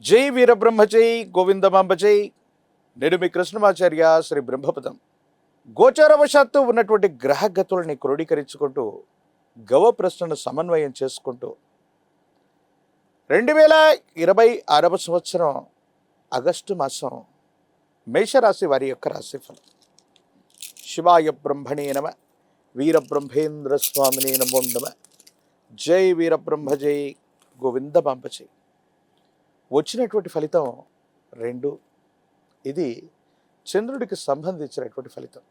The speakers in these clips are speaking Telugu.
జై వీరబ్రహ్మ జై గోవిందమాంబ జై. నేను మీ కృష్ణమాచార్య శ్రీ బ్రహ్మపదం. గోచారవశాత్తు ఉన్నటువంటి గ్రహగతుల్ని క్రోడీకరించుకుంటూ గవ ప్రశ్నను సమన్వయం చేసుకుంటూ 2026 సంవత్సరం ఆగస్టు మాసం మేషరాశి వారి యొక్క రాశిఫలం. శివాయ బ్రహ్మణే నమ, వీరబ్రహ్మేంద్ర స్వామినే నమో నమ. జై వీరబ్రహ్మ జై గోవిందమాంబ జై. వచ్చినటువంటి ఫలితం 2. ఇది చంద్రుడికి సంబంధించినటువంటి ఫలితం.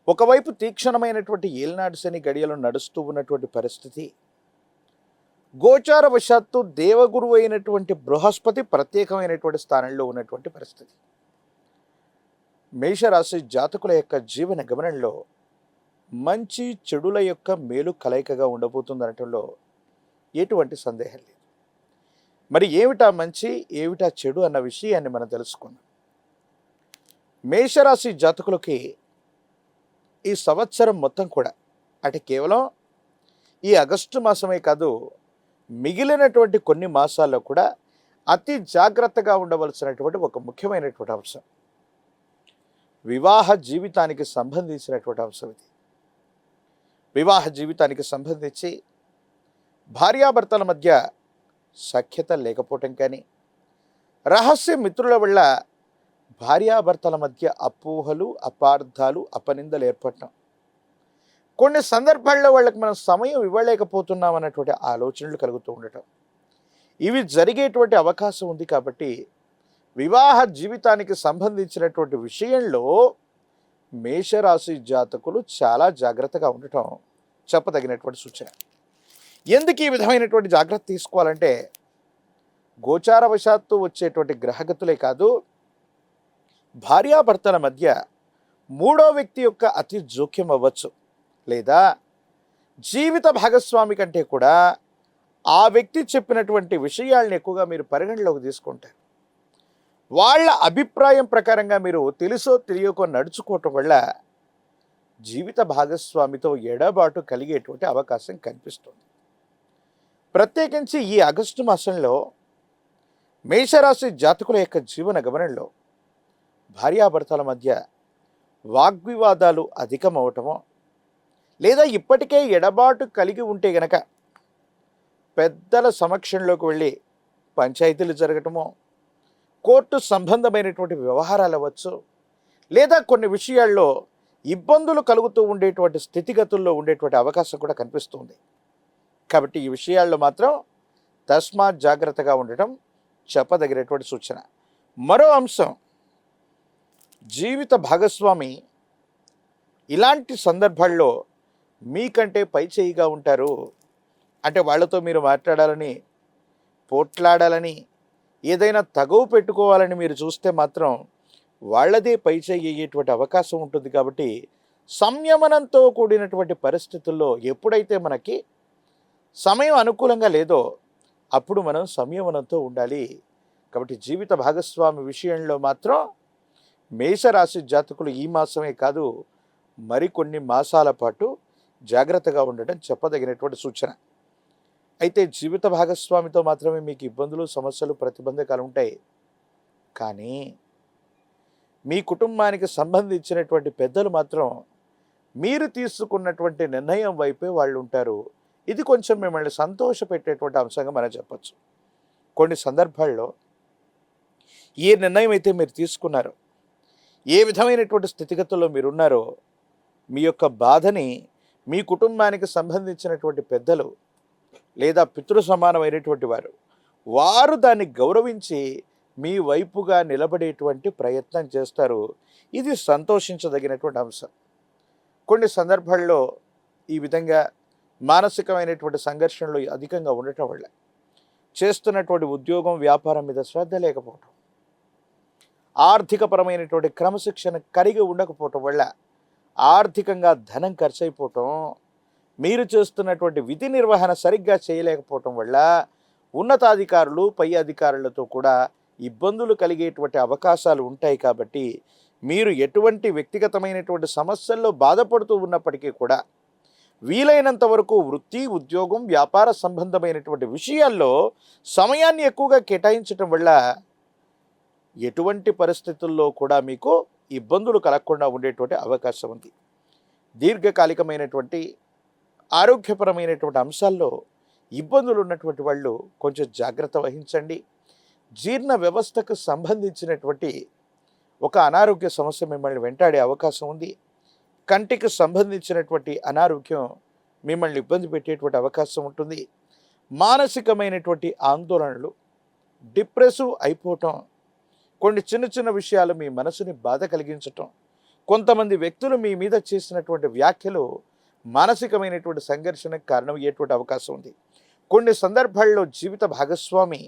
ఒకవైపు తీక్షణమైనటువంటి ఏలినాడు శని గడియలు నడుస్తూ ఉన్నటువంటి పరిస్థితి, గోచారవశాత్తు దేవగురువు అయినటువంటి బృహస్పతి ప్రత్యేకమైనటువంటి స్థానంలో ఉన్నటువంటి పరిస్థితి. మేషరాశి జాతకుల యొక్క జీవన గమనంలో మంచి చెడుల యొక్క మేలు కలయికగా ఉండబోతుందనటంలో ఎటువంటి సందేహం లేదు. మరి ఏమిటా మంచి ఏమిటా చెడు అన్న విషయాన్ని మనం తెలుసుకుందాం. మేషరాశి జాతకులకి ఈ సంవత్సరం మొత్తం కూడా, అంటే కేవలం ఈ ఆగస్టు మాసమే కాదు, మిగిలినటువంటి కొన్ని మాసాల్లో కూడా అతి జాగ్రత్తగా ఉండవలసినటువంటి ఒక ముఖ్యమైనటువంటి అంశం, వివాహ జీవితానికి సంబంధించినటువంటి అంశం ఇది. వివాహ జీవితానికి సంబంధించి భార్యాభర్తల మధ్య సఖ్యత లేకపోవటం కానీ, రహస్య మిత్రుల వల్ల భార్యాభర్తల మధ్య అపోహలు, అపార్థాలు, అపనిందలు ఏర్పడటం, కొన్ని సందర్భాల్లో వాళ్ళకి మనం సమయం ఇవ్వలేకపోతున్నాం అన్నటువంటి ఆలోచనలు కలుగుతూ ఉండటం, ఇవి జరిగేటువంటి అవకాశం ఉంది. కాబట్టి వివాహ జీవితానికి సంబంధించినటువంటి విషయంలో మేషరాశి జాతకులు చాలా జాగ్రత్తగా ఉండటం చెప్పదగినటువంటి సూచన. ఎందుకు ఈ విధమైనటువంటి జాగ్రత్త తీసుకోవాలంటే, గోచారవశాత్తు వచ్చేటువంటి గ్రహగతులే కాదు, భార్యాభర్తల మధ్య మూడో వ్యక్తి యొక్క అతి జోక్యం అవ్వచ్చు, లేదా జీవిత భాగస్వామి కంటే కూడా ఆ వ్యక్తి చెప్పినటువంటి విషయాలను ఎక్కువగా మీరు పరిగణలోకి తీసుకుంటారు. వాళ్ళ అభిప్రాయం ప్రకారంగా మీరు తెలుసో తెలియకో నడుచుకోవటం వల్ల జీవిత భాగస్వామితో ఎడబాటు కలిగేటువంటి అవకాశం కనిపిస్తుంది. ప్రత్యేకించి ఈ ఆగస్టు మాసంలో మేషరాశి జాతకుల యొక్క జీవన గమనంలో భార్యాభర్తల మధ్య వాగ్వివాదాలు అధికమవటమో, లేదా ఇప్పటికే ఎడబాటు కలిగి ఉంటే గనక పెద్దల సమక్షంలోకి వెళ్ళి పంచాయతీలు జరగటమో, కోర్టు సంబంధమైనటువంటి వ్యవహారాలు అవ్వచ్చు, లేదా కొన్ని విషయాల్లో ఇబ్బందులు కలుగుతూ ఉండేటువంటి స్థితిగతుల్లో ఉండేటువంటి అవకాశం కూడా కనిపిస్తుంది. కాబట్టి ఈ విషయాల్లో మాత్రం తస్మాత్ జాగ్రత్తగా ఉండటం చెప్పదగినటువంటి సూచన. మరో అంశం, జీవిత భాగస్వామి ఇలాంటి సందర్భాల్లో మీకంటే పై చేయిగా ఉంటారు. అంటే వాళ్ళతో మీరు మాట్లాడాలని, పోట్లాడాలని, ఏదైనా తగువ పెట్టుకోవాలని మీరు చూస్తే మాత్రం వాళ్ళదే పై చేయి అయ్యేటువంటి అవకాశం ఉంటుంది. కాబట్టి సంయమనంతో కూడినటువంటి పరిస్థితుల్లో ఎప్పుడైతే మనకి సమయం అనుకూలంగా లేదో అప్పుడు మనం సంయమనంతో ఉండాలి. కాబట్టి జీవిత భాగస్వామి విషయంలో మాత్రం మేషరాశి జాతకులు ఈ మాసమే కాదు, మరికొన్ని మాసాల పాటు జాగ్రత్తగా ఉండటం చెప్పదగినటువంటి సూచన. అయితే జీవిత భాగస్వామితో మాత్రమే మీకు ఇబ్బందులు, సమస్యలు, ప్రతిబంధకాలు ఉంటాయి. కానీ మీ కుటుంబానికి సంబంధించినటువంటి పెద్దలు మాత్రం మీరు తీసుకున్నటువంటి నిర్ణయం వైపే వాళ్ళు ఉంటారు. ఇది కొంచెం మిమ్మల్ని సంతోషపెట్టేటువంటి అంశంగా మనం చెప్పచ్చు. కొన్ని సందర్భాల్లో ఏ నిర్ణయం అయితే మీరు తీసుకున్నారో, ఏ విధమైనటువంటి స్థితిగతుల్లో మీరున్నారో, మీ యొక్క బాధని మీ కుటుంబానికి సంబంధించినటువంటి పెద్దలు లేదా పితృ సమానమైనటువంటి వారు దాన్ని గౌరవించి మీ వైపుగా నిలబడేటువంటి ప్రయత్నం చేస్తారు. ఇది సంతోషించదగినటువంటి అంశం. కొన్ని సందర్భాల్లో ఈ విధంగా మానసికమైనటువంటి సంఘర్షణలు అధికంగా ఉండటం వల్ల, చేస్తున్నటువంటి ఉద్యోగం, వ్యాపారం మీద శ్రద్ధ లేకపోవటం, ఆర్థికపరమైనటువంటి క్రమశిక్షణ కలిగి ఉండకపోవటం వల్ల ఆర్థికంగా ధనం ఖర్చు అయిపోవటం, మీరు చేస్తున్నటువంటి విధి నిర్వహణ సరిగ్గా చేయలేకపోవటం వల్ల ఉన్నతాధికారులు, పై అధికారులతో కూడా ఇబ్బందులు కలిగేటువంటి అవకాశాలు ఉంటాయి. కాబట్టి మీరు ఎటువంటి వ్యక్తిగతమైనటువంటి సమస్యల్లో బాధపడుతూ ఉన్నప్పటికీ కూడా వీలైనంత వరకు వృత్తి, ఉద్యోగం, వ్యాపార సంబంధమైనటువంటి విషయాల్లో సమయాన్ని ఎక్కువగా కేటాయించటం వల్ల ఎటువంటి పరిస్థితుల్లో కూడా మీకు ఇబ్బందులు కలగకుండా ఉండేటువంటి అవకాశం ఉంది. దీర్ఘకాలికమైనటువంటి ఆరోగ్యపరమైనటువంటి అంశాల్లో ఇబ్బందులు ఉన్నటువంటి వాళ్ళు కొంచెం జాగ్రత్త వహించండి. జీర్ణ వ్యవస్థకు సంబంధించినటువంటి ఒక అనారోగ్య సమస్య మిమ్మల్ని వెంటాడే అవకాశం ఉంది. కంటికి సంబంధించినటువంటి అనారోగ్యం మిమ్మల్ని ఇబ్బంది పెట్టేటువంటి అవకాశం ఉంటుంది. మానసికమైనటువంటి ఆందోళనలు, డిప్రెసివ్ అయిపోవటం, కొన్ని చిన్న చిన్న విషయాలు మీ మనసుని బాధ కలిగించటం, కొంతమంది వ్యక్తులు మీ మీద చేసినటువంటి వ్యాఖ్యలు మానసికమైనటువంటి సంఘర్షణకు కారణమయ్యేటువంటి అవకాశం ఉంది. కొన్ని సందర్భాల్లో జీవిత భాగస్వామి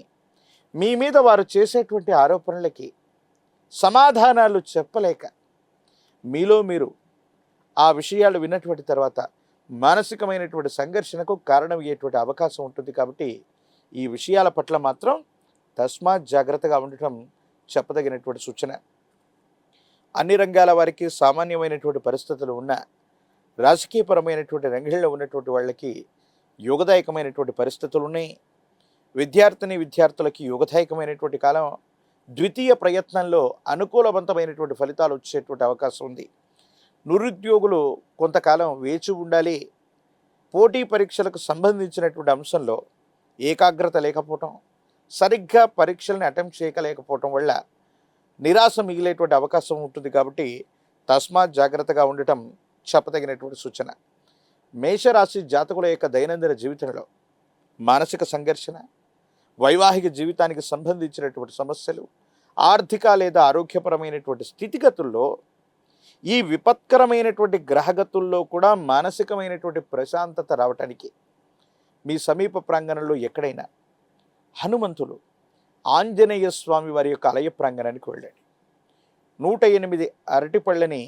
మీ మీద వారు చేసేటువంటి ఆరోపణలకి సమాధానాలు చెప్పలేక మీలో మీరు ఆ విషయాలు విన్నటువంటి తర్వాత మానసికమైనటువంటి సంఘర్షణకు కారణమయ్యేటువంటి అవకాశం ఉంటుంది. కాబట్టి ఈ విషయాల పట్ల మాత్రం తస్మాత్ జాగ్రత్తగా ఉండటం చెప్పదగినటువంటి సూచన. అన్ని రంగాల వారికి సామాన్యమైనటువంటి పరిస్థితులు ఉన్న రాజకీయపరమైనటువంటి రంగంలో ఉన్నటువంటి వాళ్ళకి యోగదాయకమైనటువంటి పరిస్థితులు ఉన్నాయి. విద్యార్థులకి యోగదాయకమైనటువంటి కాలం. ద్వితీయ ప్రయత్నంలో అనుకూలవంతమైనటువంటి ఫలితాలు వచ్చేటువంటి అవకాశం ఉంది. నిరుద్యోగులు కొంతకాలం వేచి ఉండాలి. పోటీ పరీక్షలకు సంబంధించినటువంటి అంశంలో ఏకాగ్రత లేకపోవటం, సరిగ్గా పరీక్షల్ని అటెంప్ట్ చేయలేకపోవటం వల్ల నిరాశ మిగిలేటువంటి అవకాశం ఉంటుంది. కాబట్టి తస్మాత్ జాగ్రత్తగా ఉండటం చెప్పదగినటువంటి సూచన. మేషరాశి జాతకుల యొక్క దైనందిన జీవితంలో మానసిక సంఘర్షణ, వైవాహిక జీవితానికి సంబంధించినటువంటి సమస్యలు, ఆర్థిక లేదా ఆరోగ్యపరమైనటువంటి స్థితిగతుల్లో ఈ విపత్కరమైనటువంటి గ్రహగతుల్లో కూడా మానసికమైనటువంటి ప్రశాంతత రావటానికి మీ సమీప ప్రాంగణంలో ఎక్కడైనా హనుమంతులు, ఆంజనేయ స్వామి వారి యొక్క ఆలయ ప్రాంగణానికి వెళ్ళండి. 108 అరటిపళ్ళని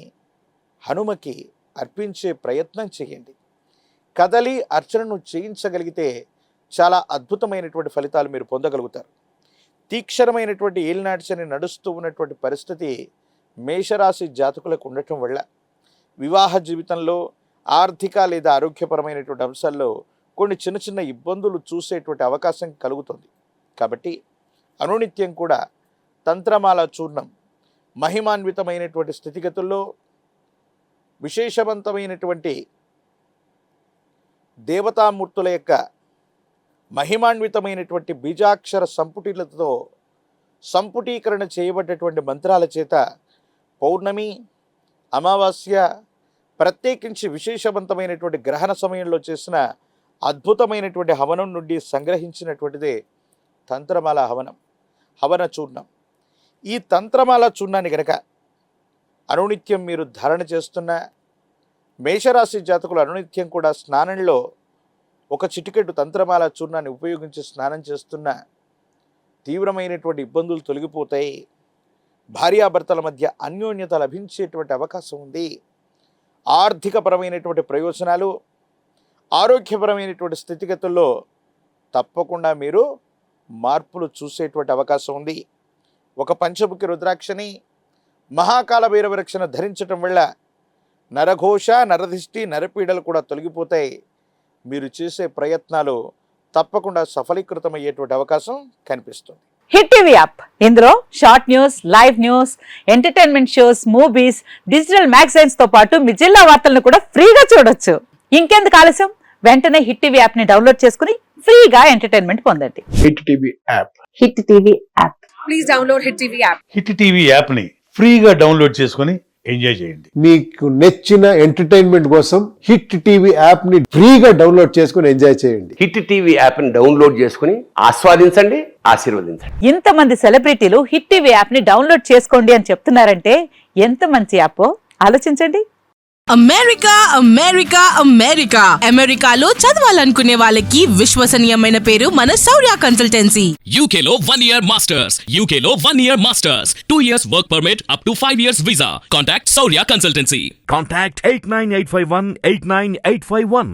హనుమకి అర్పించే ప్రయత్నం చేయండి. కదలి అర్చనను చేయించగలిగితే చాలా అద్భుతమైనటువంటి ఫలితాలు మీరు పొందగలుగుతారు. తీక్షణమైనటువంటి ఏలినాటి నడుస్తూ ఉన్నటువంటి పరిస్థితి మేషరాశి జాతకులకు ఉండటం వల్ల వివాహ జీవితంలో ఆర్థిక లేదా ఆరోగ్యపరమైనటువంటి అంశాల్లో కొన్ని చిన్న చిన్న ఇబ్బందులు చూసేటువంటి అవకాశం కలుగుతుంది. కాబట్టి అనునిత్యం కూడా తంత్రమాల చూర్ణం మహిమాన్వితమైనటువంటి స్థితిగతుల్లో విశేషవంతమైనటువంటి దేవతామూర్తుల యొక్క మహిమాన్వితమైనటువంటి బీజాక్షర సంపుటిలతో సంపుటీకరణ చేయబడ్డటువంటి మంత్రాల చేత పౌర్ణమి, అమావాస్య, ప్రత్యేకించి విశేషవంతమైనటువంటి గ్రహణ సమయంలో చేసిన అద్భుతమైనటువంటి హవనం నుండి సంగ్రహించినటువంటిదే తంత్రమాల హవన చూర్ణం. ఈ తంత్రమాల చూర్ణాన్ని కనుక అనునిత్యం మీరు ధారణ చేస్తున్న మేషరాశి జాతకులు అనునిత్యం కూడా స్నానంలో ఒక చిటికెడు తంత్రమాల చూర్ణాన్ని ఉపయోగించి స్నానం చేస్తున్న తీవ్రమైనటువంటి ఇబ్బందులు తొలగిపోతాయి. భార్యాభర్తల మధ్య అన్యోన్యత లభించేటువంటి అవకాశం ఉంది. ఆర్థికపరమైనటువంటి ప్రయోజనాలు, ఆరోగ్యపరమైనటువంటి స్థితిగతుల్లో తప్పకుండా మీరు మార్పులు చూసేటువంటి అవకాశం ఉంది. ఒక పంచముఖి రుద్రాక్షని, మహాకాల భైరవ రక్షణ ధరించటం వల్ల నరఘోష, నరదిష్టి, నరపీడలు కూడా తొలగిపోతాయి. మీరు చేసే ప్రయత్నాలు తప్పకుండా సఫలీకృతమయ్యేటువంటి అవకాశం కనిపిస్తుంది. హిట్ టీవీ యాప్, ఇందులో short news, live news, entertainment shows, movies, digital magazines తో పాటు మీ జిల్లా వార్తలను కూడా ఫ్రీగా చూడొచ్చు. ఇంకెందుకు ఆలస్యం, వెంటనే హిట్ టీవీ యాప్ ని డౌన్లోడ్ చేసుకుని ఫ్రీగా ఎంటర్టైన్మెంట్ పొందండి. Hit TV app. Hit TV app. Please download hit TV app. Hit TV app ని ఫ్రీగా డౌన్లోడ్ చేసుకుని ఎంజాయ్ చేయండి. మీకు నచ్చిన ఎంటర్టైన్మెంట్ కోసం హిట్ టీవీ యాప్ ని ఫ్రీగా డౌన్లోడ్ చేసుకుని ఎంజాయ్ చేయండి. హిట్ టీవీ యాప్ ని డౌన్లోడ్ చేసుకుని ఆస్వాదించండి, ఆశీర్వదించండి. ఇంతమంది సెలబ్రిటీలు హిట్ టీవీ యాప్ ని డౌన్లోడ్ చేసుకోండి అని చెప్తున్నారంటే ఎంత మంచి యాప్ ఆలోచించండి. అమెరికా అమెరికా అమెరికా అమెరికాలో చదవాలనుకునే వాళ్ళకి విశ్వసనీయమైన పేరు మన శౌర్య కన్సల్టెన్సీ. UK లో 1 year masters. UK లో 1 year masters. 2 years work permit up to 5 years visa. Contact Saurya Consultancy. Contact 89851 89851.